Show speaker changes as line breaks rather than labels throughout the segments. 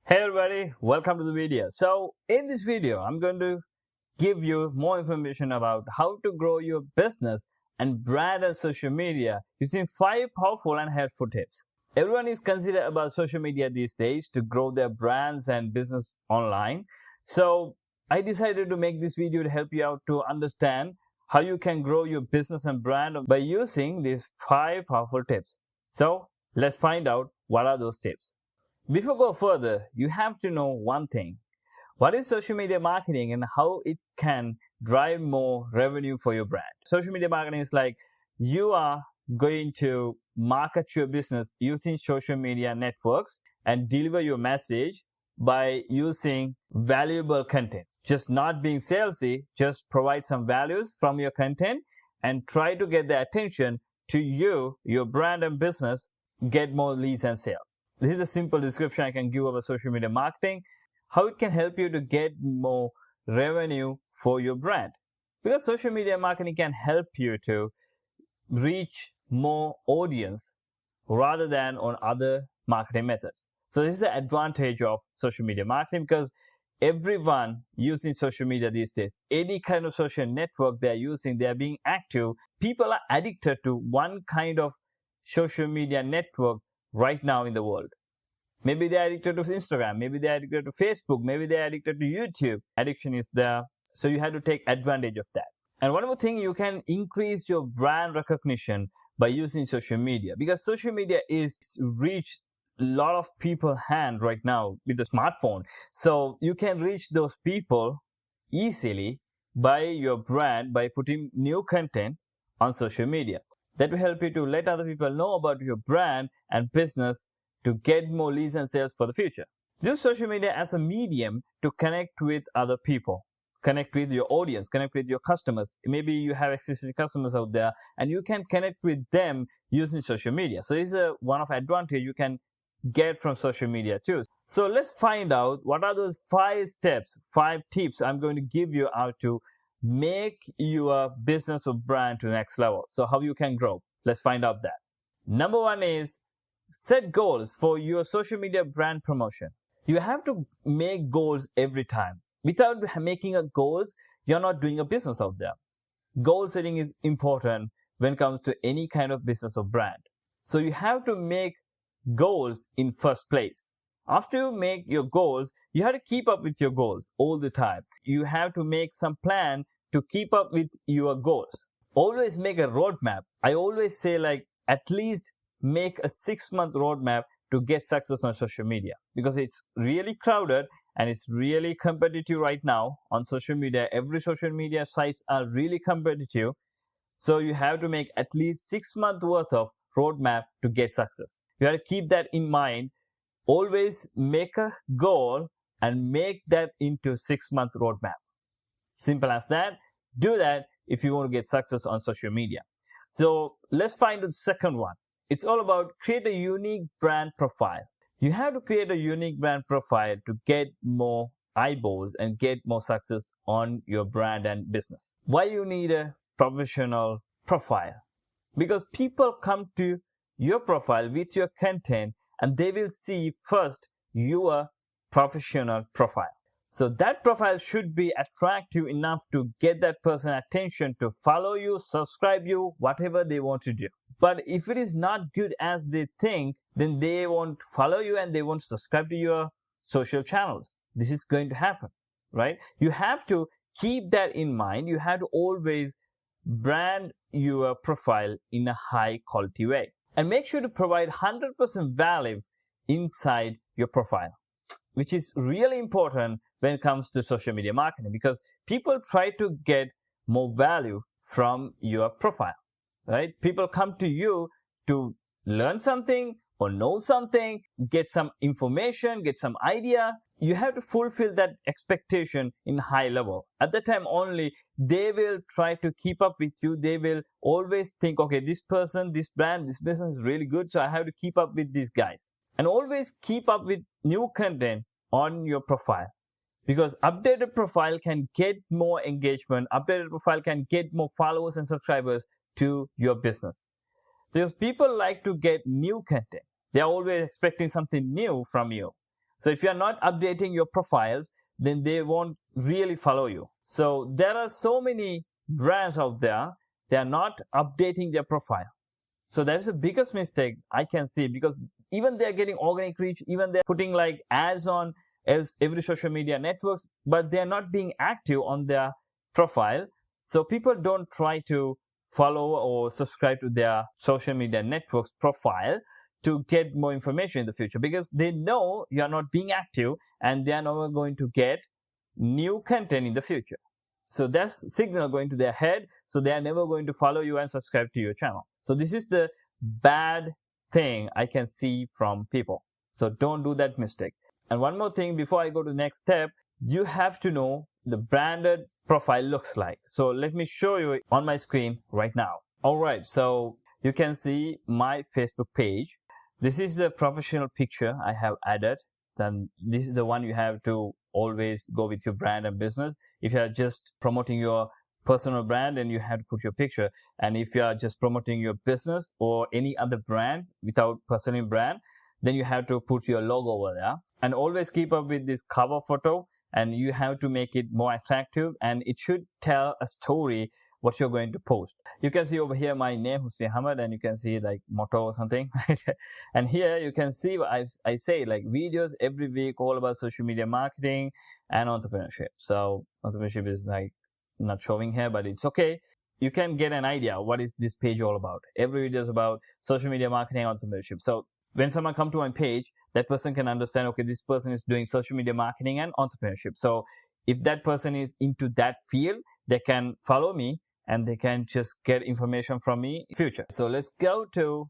Hey everybody, welcome to the video. So in this video, I'm going to give you more information about how to grow your business and brand on social media using 5 powerful and helpful tips. Everyone is considered about social media these days to grow their brands and business online. So I decided to make this video to help you out to understand how you can grow your business and brand by using these 5 powerful tips. So let's find out what are those tips. Before go further, you have to know one thing. What is social media marketing and how it can drive more revenue for your brand? Social media marketing is like you are going to market your business using social media networks and deliver your message by using valuable content. Just not being salesy, just provide some values from your content and try to get the attention to you, your brand and business, get more leads and sales. This is a simple description I can give about social media marketing, how it can help you to get more revenue for your brand. Because social media marketing can help you to reach more audience rather than on other marketing methods. So this is the advantage of social media marketing because everyone using social media these days, any kind of social network they're using, they're being active. People are addicted to one kind of social media network right now in the world. Maybe they're addicted to Instagram, maybe they're addicted to Facebook, maybe they're addicted to YouTube. Addiction is there, so you have to take advantage of that. And one more thing, you can increase your brand recognition by using social media because social media is reach a lot of people's hand right now with the smartphone. So you can reach those people easily by your brand by putting new content on social media. That will help you to let other people know about your brand and business to get more leads and sales for the future. Use social media as a medium to connect with other people, connect with your audience, connect with your customers. Maybe you have existing customers out there and you can connect with them using social media. So this is one of the advantages you can get from social media too. So let's find out what are those 5 steps, 5 tips I'm going to give you out to make your business or brand to the next level. So how you can grow. Let's find out that. Number 1 is set goals for your social media brand promotion. You have to make goals every time. Without making a goals, you're not doing a business out there. Goal setting is important when it comes to any kind of business or brand. So you have to make goals in first place. After you make your goals, you have to keep up with your goals all the time. You have to make some plan to keep up with your goals. Always make a roadmap. I always say like at least make a 6-month roadmap to get success on social media because it's really crowded and it's really competitive right now on social media. Every social media sites are really competitive. So you have to make at least 6 months worth of roadmap to get success. You have to keep that in mind. Always make a goal and make that into 6-month roadmap. Simple as that. Do that if you want to get success on social media. So let's find the second one. It's all about create a unique brand profile. You have to create a unique brand profile to get more eyeballs and get more success on your brand and business. Why you need a professional profile? Because people come to your profile with your content and they will see first your professional profile. So that profile should be attractive enough to get that person's attention to follow you, subscribe you, whatever they want to do. But if it is not good as they think, then they won't follow you and they won't subscribe to your social channels. This is going to happen, right? You have to keep that in mind. You have to always brand your profile in a high quality way. And make sure to provide 100% value inside your profile, which is really important when it comes to social media marketing because people try to get more value from your profile, right? People come to you to learn something or know something, get some information, get some idea. You have to fulfill that expectation in high level. At that time only, they will try to keep up with you. They will always think, okay, this person, this brand, this business is really good, so I have to keep up with these guys. And always keep up with new content on your profile. Because updated profile can get more engagement, updated profile can get more followers and subscribers to your business. Because people like to get new content. They're always expecting something new from you. So if you're not updating your profiles, then they won't really follow you. So there are so many brands out there, they are not updating their profile. So that is the biggest mistake I can see, because even they're getting organic reach, even they're putting like ads on every social media networks, but they're not being active on their profile. So people don't try to follow or subscribe to their social media networks profile to get more information in the future, because they know you are not being active and they are never going to get new content in the future. So that's signal going to their head, so they are never going to follow you and subscribe to your channel. So this is the bad thing I can see from people. So don't do that mistake. And one more thing before I go to the next step, you have to know the branded profile looks like. So let me show you on my screen right now. Alright, so you can see my Facebook page. This is the professional picture I have added. Then this is the one you have to always go with your brand and business. If you are just promoting your personal brand, then you have to put your picture. And if you are just promoting your business or any other brand without personal brand, then you have to put your logo over there. And always keep up with this cover photo, and you have to make it more attractive, and it should tell a story what you're going to post. You can see over here my name, Husni Ahmed, and you can see like motto or something, right? And here you can see I say like videos every week all about social media marketing and entrepreneurship. So entrepreneurship is like not showing here, but it's okay. You can get an idea what is this page all about. Every video is about social media marketing and entrepreneurship. So when someone come to my page, that person can understand, okay, this person is doing social media marketing and entrepreneurship. So if that person is into that field, they can follow me and they can just get information from me in future. So let's go to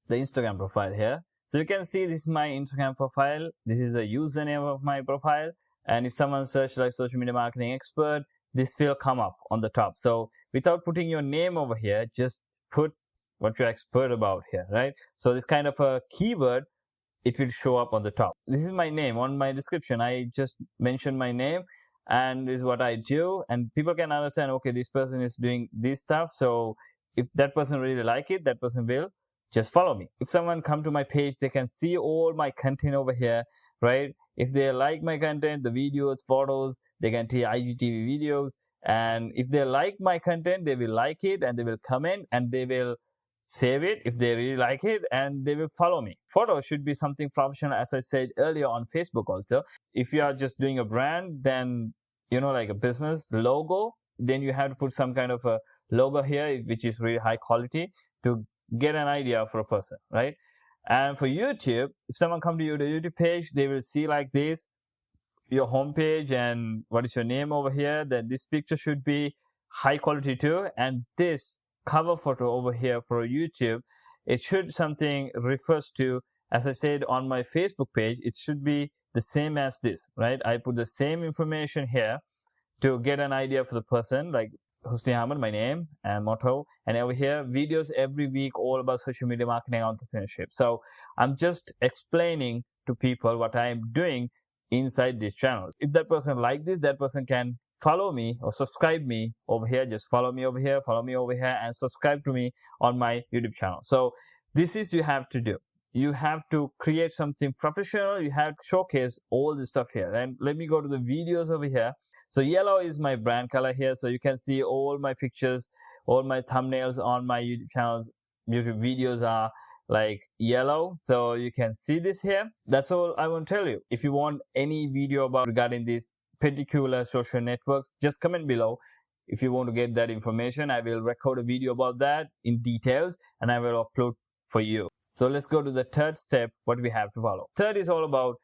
the Instagram profile here. So you can see this is my Instagram profile. This is the username of my profile. And if someone search like social media marketing expert, this will come up on the top. So without putting your name over here, just put what you're expert about here, right? So this kind of a keyword, it will show up on the top. This is my name. On my description, I just mentioned my name and this is what I do, and people can understand, okay, this person is doing this stuff. So if that person really like it, that person will just follow me. If someone come to my page, they can see all my content over here, right? If they like my content, the videos, photos, they can see IGTV videos. And if they like my content, they will like it and they will comment and they will save it if they really like it, and they will follow me. Photos should be something professional, as I said earlier on Facebook also. If you are just doing a brand, then, you know, like a business logo, then you have to put some kind of a logo here, which is really high quality to get an idea for a person, right? And for YouTube, if someone come to your YouTube page, they will see like this, your homepage and what is your name over here. Then this picture should be high quality too, and this cover photo over here for YouTube, it should something refers to, as I said on my Facebook page, it should be the same as this, right? I put the same information here to get an idea for the person, like Husni Ahmed, my name and motto, and over here videos every week all about social media marketing and entrepreneurship. So I'm just explaining to people what I'm doing inside these channels. If that person like this, that person can follow me or subscribe me over here. Just follow me over here, and subscribe to me on my YouTube channel. So this is you have to do. You have to create something professional. You have to showcase all this stuff here. And let me go to the videos over here. So yellow is my brand color here. So you can see all my pictures, all my thumbnails on my YouTube channels. YouTube videos are like yellow, so you can see this here. That's all I want to tell you. If you want any video about regarding these particular social networks, just comment below. If you want to get that information, I will record a video about that in details and I will upload for you. So let's go to the third step, what we have to follow. Third is all about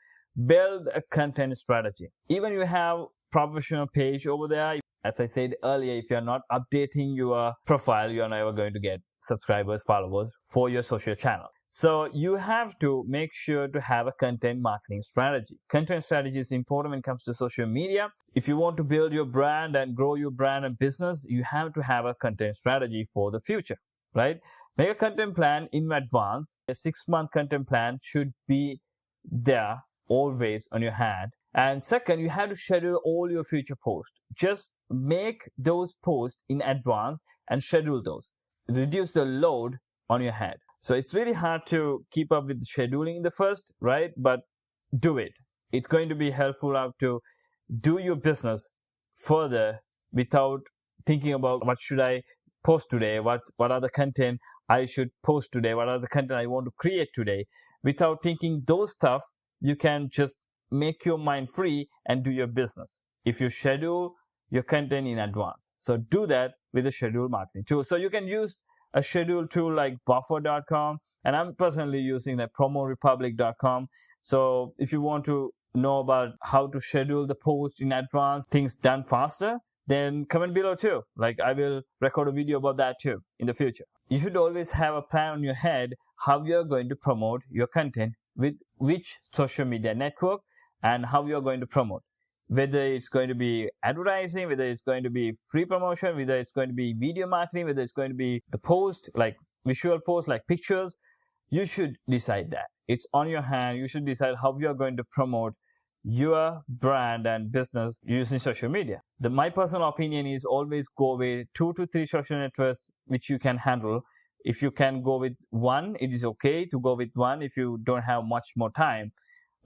build a content strategy. Even you have professional page over there, as I said earlier, if you're not updating your profile, you're never going to get subscribers, followers for your social channel. So you have to make sure to have a content marketing strategy. Content strategy is important when it comes to social media. If you want to build your brand and grow your brand and business, you have to have a content strategy for the future, right? Make a content plan in advance. A 6-month content plan should be there always on your hand. And second, you have to schedule all your future posts. Just make those posts in advance and schedule those. Reduce the load on your head. So it's really hard to keep up with scheduling in the first, right? But do it. it's going to be helpful how to do your business further without thinking about what should I post today, what are the content I should post today, what are the content I want to create today. Without thinking those stuff, you can just make your mind free and do your business if you schedule your content in advance. So do that with a schedule marketing tool. So you can use a schedule tool like buffer.com, and I'm personally using the promorepublic.com. So if you want to know about how to schedule the post in advance, things done faster, then comment below too. Like, I will record a video about that too in the future. You should always have a plan on your head how you're going to promote your content with which social media network and how you're going to promote. Whether it's going to be advertising, whether it's going to be free promotion, whether it's going to be video marketing, whether it's going to be the post, like visual post, like pictures, you should decide that. It's on your hand. You should decide how you're going to promote your brand and business using social media. My personal opinion is always go with 2 to 3 social networks which you can handle. If you can go with one, it is okay to go with one if you don't have much more time,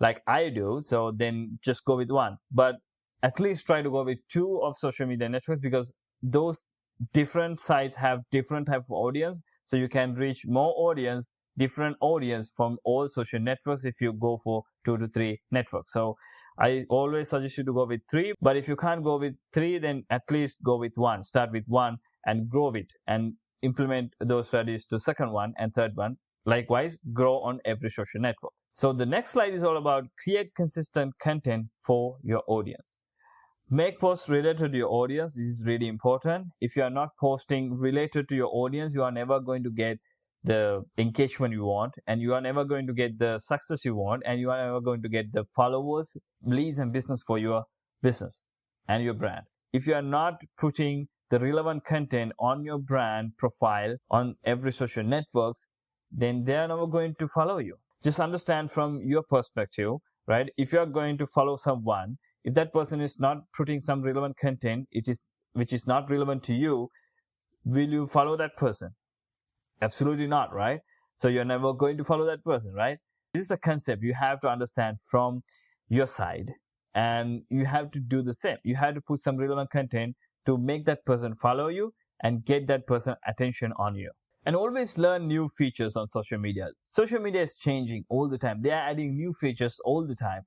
like I do. So then just go with one. But at least try to go with 2 of social media networks, because those different sites have different type of audience. So you can reach more audience, different audience from all social networks if you go for 2 to 3 networks. So I always suggest you to go with 3. But if you can't go with 3, then at least go with 1. Start with 1 and grow it and implement those strategies to second one and third one. Likewise, grow on every social network. So the next slide is all about create consistent content for your audience. Make posts related to your audience. This is really important. If you are not posting related to your audience, you are never going to get the engagement you want, and you are never going to get the success you want, and you are never going to get the followers, leads, and business for your business and your brand. If you are not putting the relevant content on your brand profile on every social networks, then they are never going to follow you. Just understand from your perspective, right? If you are going to follow someone, if that person is not putting some relevant content, which is not relevant to you, will you follow that person? Absolutely not, right? So you're never going to follow that person, right? This is the concept you have to understand from your side, and you have to do the same. You have to put some relevant content to make that person follow you and get that person attention on you. And always learn new features on social media. Social media is changing all the time. They are adding new features all the time.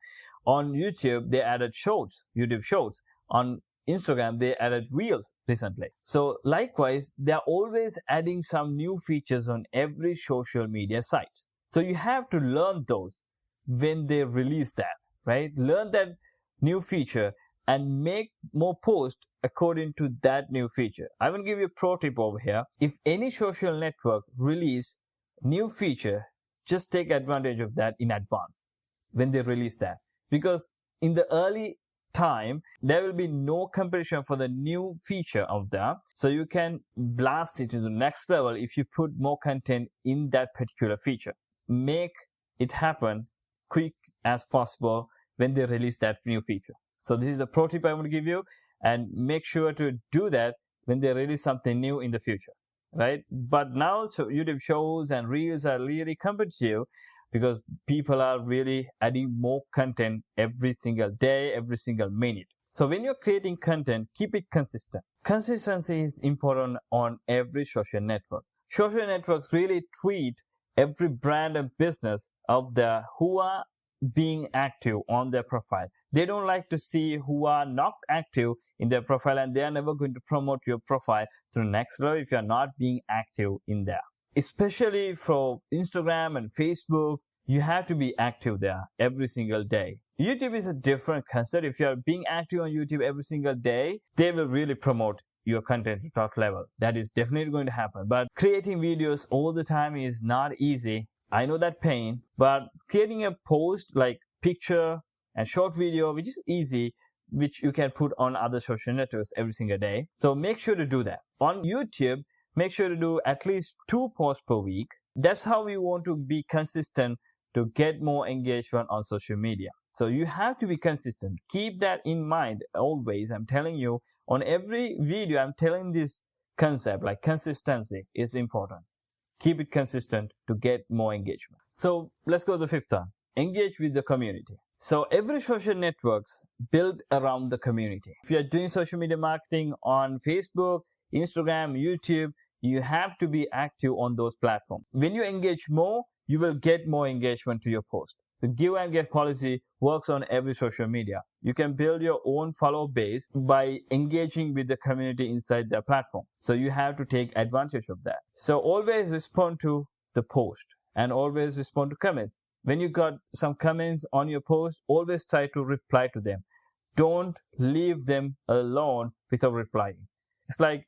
On YouTube, they added shorts, YouTube shorts. On Instagram, they added reels recently. So likewise, they are always adding some new features on every social media site. So you have to learn those when they release that, right? Learn that new feature and make more posts according to that new feature. I will give you a pro tip over here. If any social network release new feature, just take advantage of that in advance when they release that. Because in the early time, there will be no competition for the new feature out there. So you can blast it to the next level if you put more content in that particular feature. Make it happen quick as possible when they release that new feature. So this is a pro tip I want to give you, and make sure to do that when they release something new in the future, right? But now, so YouTube shows and reels are really competitive because people are really adding more content every single day, every single minute. So when you're creating content, keep it consistent. Consistency is important on every social network. Social networks really treat every brand and business out there who are being active on their profile. They don't like to see who are not active in their profile, and they are never going to promote your profile to the next level if you are not being active in there. Especially for Instagram and Facebook, you have to be active there every single day. YouTube is a different concept. If you are being active on YouTube every single day, they will really promote your content to top level. That is definitely going to happen. But creating videos all the time is not easy. I know that pain, but creating a post like picture and short video, which is easy, which you can put on other social networks every single day. So make sure to do that. On YouTube, make sure to do at least 2 posts per week. That's how we want to be consistent to get more engagement on social media. So you have to be consistent. Keep that in mind always. I'm telling you, on every video, I'm telling this concept, like consistency is important. Keep it consistent to get more engagement. So let's go to the 5th one. Engage with the community. So every social network's built around the community. If you're doing social media marketing on Facebook, Instagram, YouTube, you have to be active on those platforms. When you engage more, you will get more engagement to your post. So give and get policy works on every social media. You can build your own follower base by engaging with the community inside their platform. So you have to take advantage of that. So always respond to the post and always respond to comments. When you got some comments on your post, always try to reply to them. Don't leave them alone without replying. It's like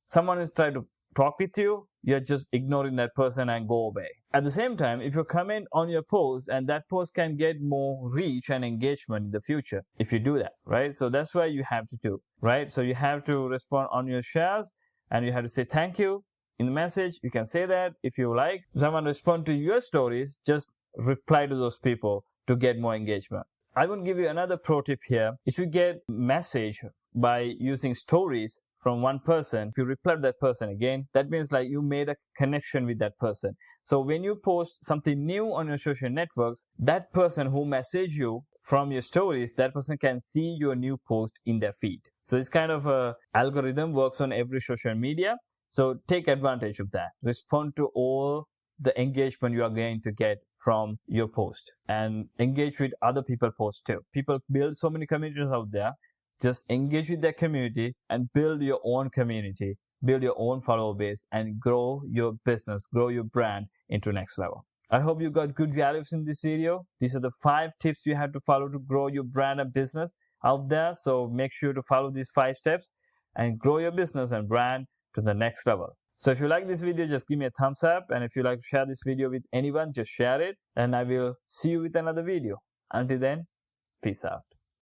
someone is trying to talk with you, you're just ignoring that person and go away. At the same time, if you comment on your post and that post can get more reach and engagement in the future if you do that, right? So that's why you have to do, right? So you have to respond on your shares and you have to say thank you in the message. You can say that if you like. If someone respond to your stories, just reply to those people to get more engagement. I will give you another pro tip here. If you get message by using stories from one person, if you reply to that person again, that means like you made a connection with that person. So when you post something new on your social networks, that person who messaged you from your stories, that person can see your new post in their feed. So this kind of a algorithm works on every social media. So take advantage of that. Respond to all the engagement you are going to get from your post and engage with other people's posts too. People build so many communities out there. Just engage with that community and build your own community, build your own follower base and grow your business, grow your brand into next level. I hope you got good values in this video. These are the 5 tips you have to follow to grow your brand and business out there. So make sure to follow these 5 steps and grow your business and brand to the next level. So if you like this video, just give me a thumbs up. And if you like to share this video with anyone, just share it. And I will see you with another video. Until then, peace out.